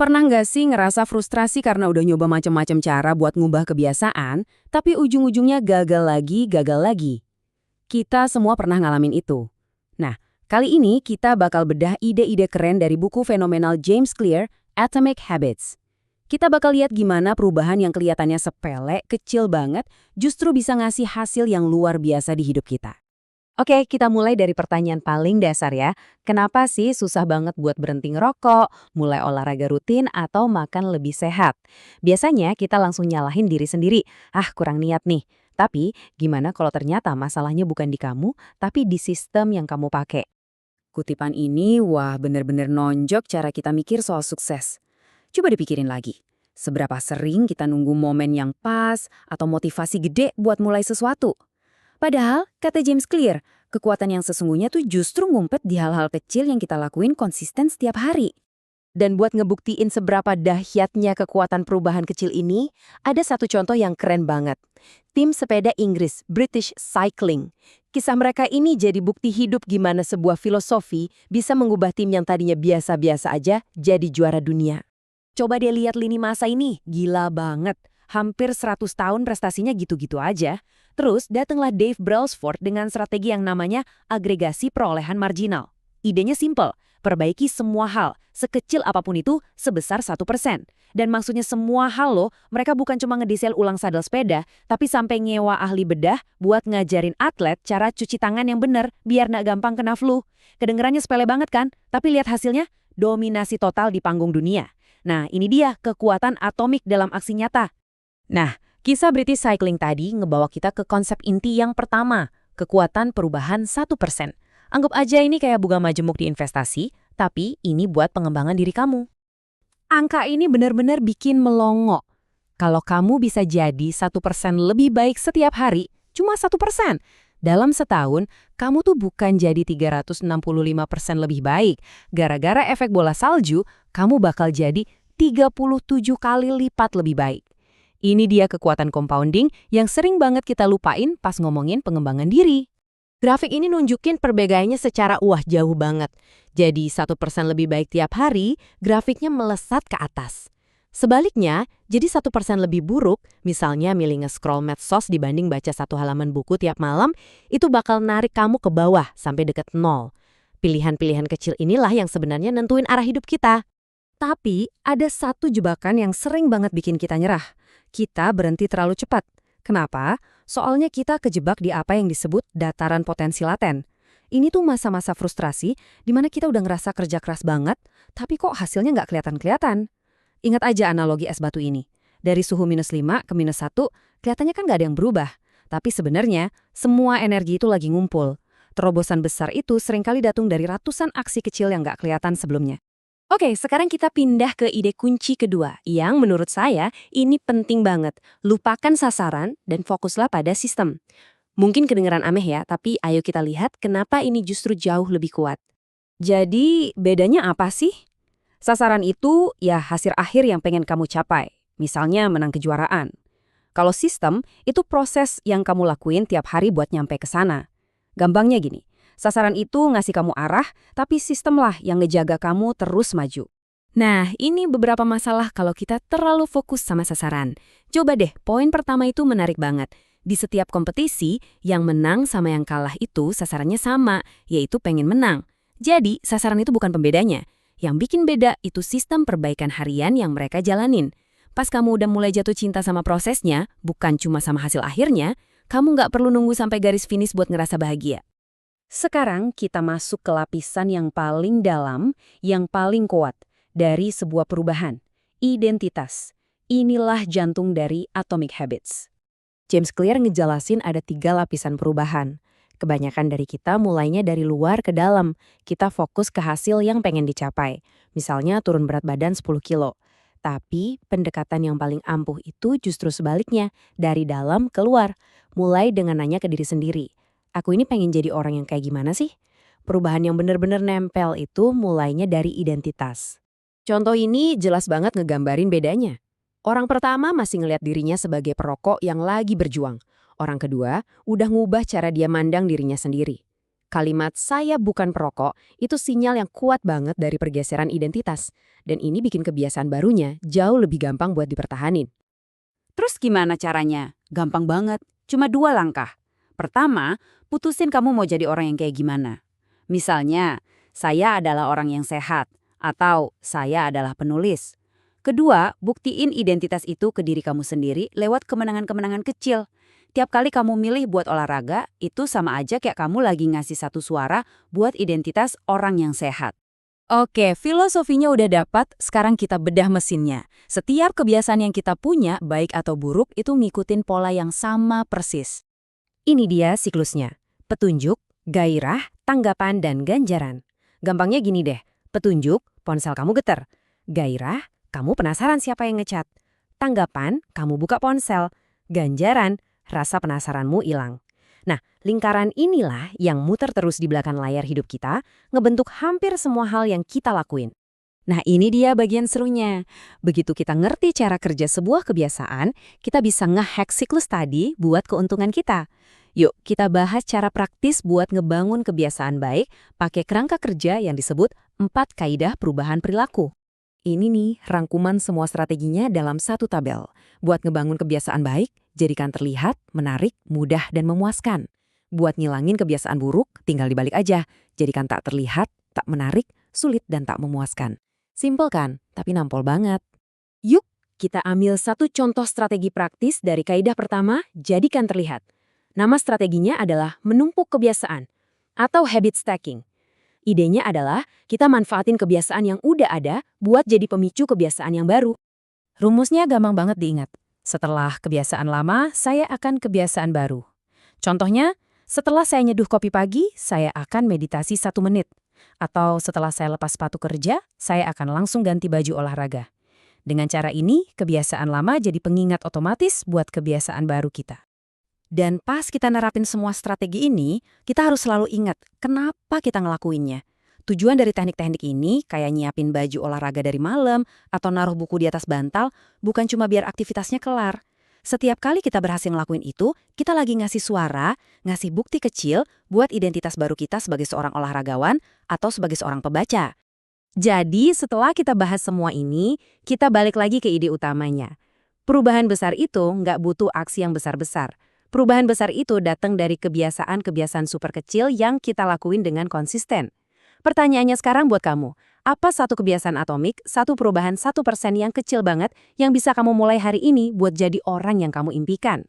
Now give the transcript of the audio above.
Pernah nggak sih ngerasa frustrasi karena udah nyoba macam-macam cara buat ngubah kebiasaan, tapi ujung-ujungnya gagal lagi? Kita semua pernah ngalamin itu. Nah, kali ini kita bakal bedah ide-ide keren dari buku fenomenal James Clear, Atomic Habits. Kita bakal lihat gimana perubahan yang kelihatannya sepele, kecil banget, justru bisa ngasih hasil yang luar biasa di hidup kita. Oke, kita mulai dari pertanyaan paling dasar ya. Kenapa sih susah banget buat berhenti ngerokok, mulai olahraga rutin, atau makan lebih sehat? Biasanya kita langsung nyalahin diri sendiri. Ah, kurang niat nih. Tapi, gimana kalau ternyata masalahnya bukan di kamu, tapi di sistem yang kamu pakai? Kutipan ini, wah bener-bener nonjok cara kita mikir soal sukses. Coba dipikirin lagi. Seberapa sering kita nunggu momen yang pas atau motivasi gede buat mulai sesuatu? Padahal, kata James Clear, kekuatan yang sesungguhnya tuh justru ngumpet di hal-hal kecil yang kita lakuin konsisten setiap hari. Dan buat ngebuktiin seberapa dahsyatnya kekuatan perubahan kecil ini, ada satu contoh yang keren banget. Tim sepeda Inggris, British Cycling. Kisah mereka ini jadi bukti hidup gimana sebuah filosofi bisa mengubah tim yang tadinya biasa-biasa aja jadi juara dunia. Coba deh lihat lini masa ini, gila banget. Hampir 100 tahun prestasinya gitu-gitu aja. Terus datanglah Dave Brailsford dengan strategi yang namanya agregasi perolehan marginal. Idenya simple, perbaiki semua hal, sekecil apapun itu, sebesar 1%. Dan maksudnya semua hal loh, mereka bukan cuma ngedesain ulang sadel sepeda, tapi sampai nyewa ahli bedah buat ngajarin atlet cara cuci tangan yang bener, biar nggak gampang kena flu. Kedengerannya sepele banget kan? Tapi lihat hasilnya, dominasi total di panggung dunia. Nah, ini dia kekuatan atomik dalam aksi nyata. Nah, kisah British Cycling tadi ngebawa kita ke konsep inti yang pertama, kekuatan perubahan 1%. Anggap aja ini kayak bunga majemuk di investasi, tapi ini buat pengembangan diri kamu. Angka ini benar-benar bikin melongo. Kalau kamu bisa jadi 1% lebih baik setiap hari, cuma 1%. Dalam setahun, kamu tuh bukan jadi 365% lebih baik. Gara-gara efek bola salju, kamu bakal jadi 37 kali lipat lebih baik. Ini dia kekuatan compounding yang sering banget kita lupain pas ngomongin pengembangan diri. Grafik ini nunjukin perbedaannya secara jauh banget. Jadi 1% lebih baik tiap hari, grafiknya melesat ke atas. Sebaliknya, jadi 1% lebih buruk, misalnya milih nge-scroll medsos dibanding baca satu halaman buku tiap malam, itu bakal narik kamu ke bawah sampai deket nol. Pilihan-pilihan kecil inilah yang sebenarnya nentuin arah hidup kita. Tapi, ada satu jebakan yang sering banget bikin kita nyerah. Kita berhenti terlalu cepat. Kenapa? Soalnya kita kejebak di apa yang disebut dataran potensi laten. Ini tuh masa-masa frustrasi di mana kita udah ngerasa kerja keras banget, tapi kok hasilnya nggak kelihatan-kelihatan. Ingat aja analogi es batu ini. Dari suhu -5 ke -1, kelihatannya kan nggak ada yang berubah. Tapi sebenarnya, semua energi itu lagi ngumpul. Terobosan besar itu seringkali datang dari ratusan aksi kecil yang nggak kelihatan sebelumnya. Oke, sekarang kita pindah ke ide kunci kedua, yang menurut saya ini penting banget. Lupakan sasaran dan fokuslah pada sistem. Mungkin kedengeran aneh ya, tapi ayo kita lihat kenapa ini justru jauh lebih kuat. Jadi, bedanya apa sih? Sasaran itu ya hasil akhir yang pengen kamu capai, misalnya menang kejuaraan. Kalau sistem, itu proses yang kamu lakuin tiap hari buat nyampe ke sana. Gampangnya gini, sasaran itu ngasih kamu arah, tapi sistemlah yang ngejaga kamu terus maju. Nah, ini beberapa masalah kalau kita terlalu fokus sama sasaran. Coba deh, poin pertama itu menarik banget. Di setiap kompetisi, yang menang sama yang kalah itu sasarannya sama, yaitu pengen menang. Jadi, sasaran itu bukan pembedanya. Yang bikin beda itu sistem perbaikan harian yang mereka jalanin. Pas kamu udah mulai jatuh cinta sama prosesnya, bukan cuma sama hasil akhirnya, kamu nggak perlu nunggu sampai garis finish buat ngerasa bahagia. Sekarang kita masuk ke lapisan yang paling dalam, yang paling kuat dari sebuah perubahan. Identitas. Inilah jantung dari Atomic Habits. James Clear ngejelasin ada 3 lapisan perubahan. Kebanyakan dari kita mulainya dari luar ke dalam. Kita fokus ke hasil yang pengen dicapai. Misalnya turun berat badan 10 kilo. Tapi pendekatan yang paling ampuh itu justru sebaliknya, dari dalam ke luar. Mulai dengan nanya ke diri sendiri. Aku ini pengen jadi orang yang kayak gimana sih? Perubahan yang benar-benar nempel itu mulainya dari identitas. Contoh ini jelas banget ngegambarin bedanya. Orang pertama masih ngelihat dirinya sebagai perokok yang lagi berjuang. Orang kedua udah ngubah cara dia mandang dirinya sendiri. Kalimat "saya bukan perokok" itu sinyal yang kuat banget dari pergeseran identitas. Dan ini bikin kebiasaan barunya jauh lebih gampang buat dipertahanin. Terus gimana caranya? Gampang banget, cuma 2 langkah. Pertama, putusin kamu mau jadi orang yang kayak gimana. Misalnya, saya adalah orang yang sehat, atau saya adalah penulis. Kedua, buktiin identitas itu ke diri kamu sendiri lewat kemenangan-kemenangan kecil. Tiap kali kamu milih buat olahraga, itu sama aja kayak kamu lagi ngasih satu suara buat identitas orang yang sehat. Oke, filosofinya udah dapat, sekarang kita bedah mesinnya. Setiap kebiasaan yang kita punya, baik atau buruk, itu ngikutin pola yang sama persis. Ini dia siklusnya. Petunjuk, gairah, tanggapan, dan ganjaran. Gampangnya gini deh. Petunjuk, ponsel kamu geter. Gairah, kamu penasaran siapa yang ngechat. Tanggapan, kamu buka ponsel. Ganjaran, rasa penasaranmu hilang. Nah, lingkaran inilah yang muter terus di belakang layar hidup kita, ngebentuk hampir semua hal yang kita lakuin. Nah, ini dia bagian serunya. Begitu kita ngerti cara kerja sebuah kebiasaan, kita bisa nge-hack siklus tadi buat keuntungan kita. Yuk, kita bahas cara praktis buat ngebangun kebiasaan baik pakai kerangka kerja yang disebut 4 kaidah perubahan perilaku. Ini nih rangkuman semua strateginya dalam satu tabel. Buat ngebangun kebiasaan baik, jadikan terlihat, menarik, mudah, dan memuaskan. Buat ngilangin kebiasaan buruk, tinggal dibalik aja. Jadikan tak terlihat, tak menarik, sulit, dan tak memuaskan. Simpel kan? Tapi nampol banget. Yuk, kita ambil satu contoh strategi praktis dari kaidah pertama, jadikan terlihat. Nama strateginya adalah menumpuk kebiasaan atau habit stacking. Idenya adalah kita manfaatin kebiasaan yang udah ada buat jadi pemicu kebiasaan yang baru. Rumusnya gampang banget diingat. Setelah kebiasaan lama, saya akan kebiasaan baru. Contohnya, setelah saya nyeduh kopi pagi, saya akan meditasi 1 menit. Atau setelah saya lepas sepatu kerja, saya akan langsung ganti baju olahraga. Dengan cara ini, kebiasaan lama jadi pengingat otomatis buat kebiasaan baru kita. Dan pas kita nerapin semua strategi ini, kita harus selalu ingat kenapa kita ngelakuinnya. Tujuan dari teknik-teknik ini, kayak nyiapin baju olahraga dari malam atau naruh buku di atas bantal, bukan cuma biar aktivitasnya kelar. Setiap kali kita berhasil ngelakuin itu, kita lagi ngasih suara, ngasih bukti kecil buat identitas baru kita sebagai seorang olahragawan atau sebagai seorang pembaca. Jadi, setelah kita bahas semua ini, kita balik lagi ke ide utamanya. Perubahan besar itu nggak butuh aksi yang besar-besar. Perubahan besar itu datang dari kebiasaan-kebiasaan super kecil yang kita lakuin dengan konsisten. Pertanyaannya sekarang buat kamu, apa satu kebiasaan atomik, satu perubahan 1% yang kecil banget yang bisa kamu mulai hari ini buat jadi orang yang kamu impikan?